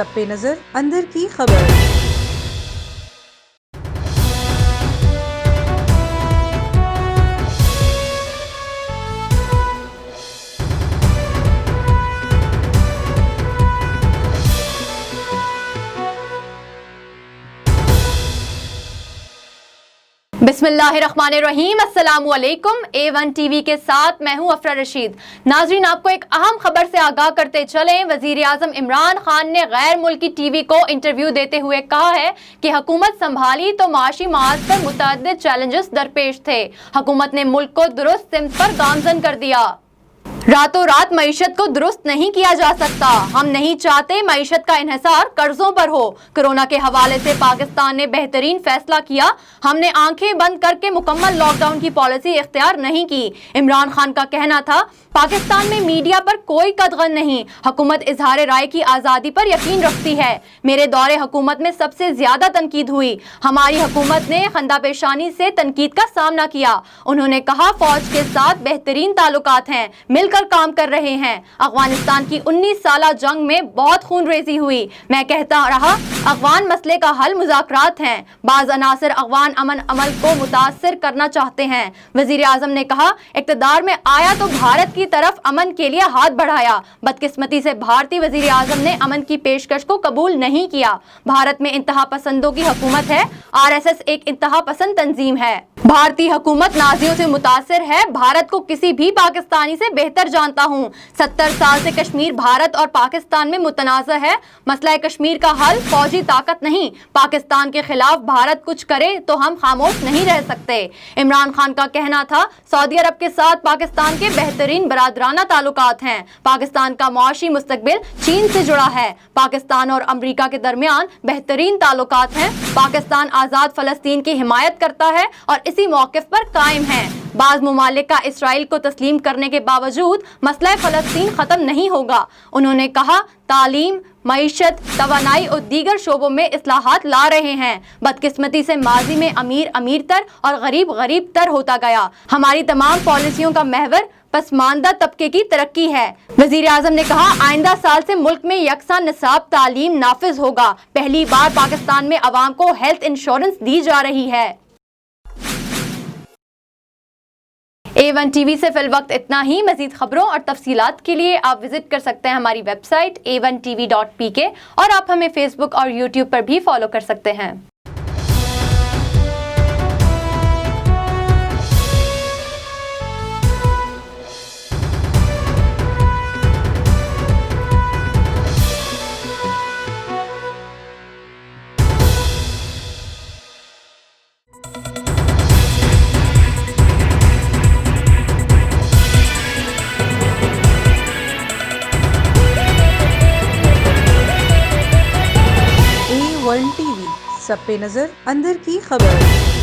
सब पे नजर, अंदर की खबर। बिस्मिल्लाहिर्रहमानिर्रहीम, अस्सलामुअलैकुम। A1 टीवी के साथ मैं हूं अफरा रशीद। नाजरीन, आपको एक अहम खबर से आगाह करते चलें। वजीर आजम इमरान खान ने गैर मुल्की टीवी को इंटरव्यू देते हुए कहा है कि हुकूमत संभाली तो माशी माज पर मुतअद्दिद चैलेंजेस दरपेश थे। हुकूमत ने मुल्क को दुरुस्त सिमत पर गामजन कर दिया। रातों रात मईशत को दुरुस्त नहीं किया जा सकता। हम नहीं चाहते मईशत का इन्हिसार कर्जों पर हो। कोरोना के हवाले से पाकिस्तान ने बेहतरीन फैसला किया। हमने आंखें बंद करके मुकम्मल लॉकडाउन की पॉलिसी इख्तियार नहीं की। इमरान खान का कहना था, पाकिस्तान में मीडिया पर कोई कदगन नहीं। हुकूमत इजहार राय की आज़ादी पर यकीन रखती है। मेरे दौरे हुकूमत में सबसे ज्यादा तनकीद हुई। हमारी हुकूमत ने खंदा पेशानी से तनकीद का सामना किया। उन्होंने कहा, फौज के साथ बेहतरीन ताल्लुकात हैं, मिलकर काम कर रहे हैं। अफगानिस्तान की 19 साला जंग में बहुत खूनरेजी हुई। मैं कहता रहा, अफगान मसले का हल मुज़ाकरात हैं। बाज़ अनासर अफगान अमन अमल को मुतासर करना चाहते हैं। वजीर आजम ने कहा, इक़्तिदार में आया तो भारत की तरफ अमन के लिए हाथ बढ़ाया। बदकिस्मती से भारतीय वजीर आजम ने अमन की पेशकश को कबूल नहीं किया। भारत में इंतहा पसंदों की हुकूमत है। RSS एक इंतहा पसंद तंजीम है। भारतीय हुकूमत नाजियों से मुतासिर है। भारत को किसी भी पाकिस्तानी से बेहतर जानता हूँ। 70 साल से कश्मीर भारत और पाकिस्तान में मुतनाज़ है। मसला कश्मीर का हल फौजी ताकत नहीं। पाकिस्तान के खिलाफ भारत कुछ करे तो हम खामोश नहीं रह सकते। इमरान खान का कहना था, सऊदी अरब के साथ पाकिस्तान के बेहतरीन बरादराना ताल्लुकात हैं। पाकिस्तान का मुआशी मुस्तकबिल चीन से जुड़ा है। पाकिस्तान और अमरीका के दरमियान बेहतरीन ताल्लुकात हैं। पाकिस्तान आज़ाद फ़लस्तीन की हिमायत करता है और इसी मौक़िफ़ पर कायम है। बाज़ मुमालिक का इसराइल को तस्लीम करने के बावजूद मसला फ़लस्तीन ख़त्म नहीं होगा। उन्होंने कहा, तालीम, मईशत, तवानाई और दीगर शोबों में इस्लाहात ला रहे हैं। बदकिस्मती से माजी में अमीर अमीर तर और गरीब गरीब तर होता गया। हमारी तमाम पॉलिसियों का महवर पसमानदा तबके की तरक्की है। वजीर आजम ने कहा, आइंदा साल से मुल्क में यकसा निसाब तालीम नाफिज होगा। पहली बार पाकिस्तान में अवाम को हेल्थ इंश्योरेंस दी जा रही है। A1 टीवी से फिल वक्त इतना ही। मजीद खबरों और तफसीलात के लिए आप विजिट कर सकते हैं हमारी वेबसाइट A1TV.PK और आप हमें फेसबुक और यूट्यूब पर भी फॉलो कर सकते हैं। A1 टीवी, सब पे नजर, अंदर की खबर।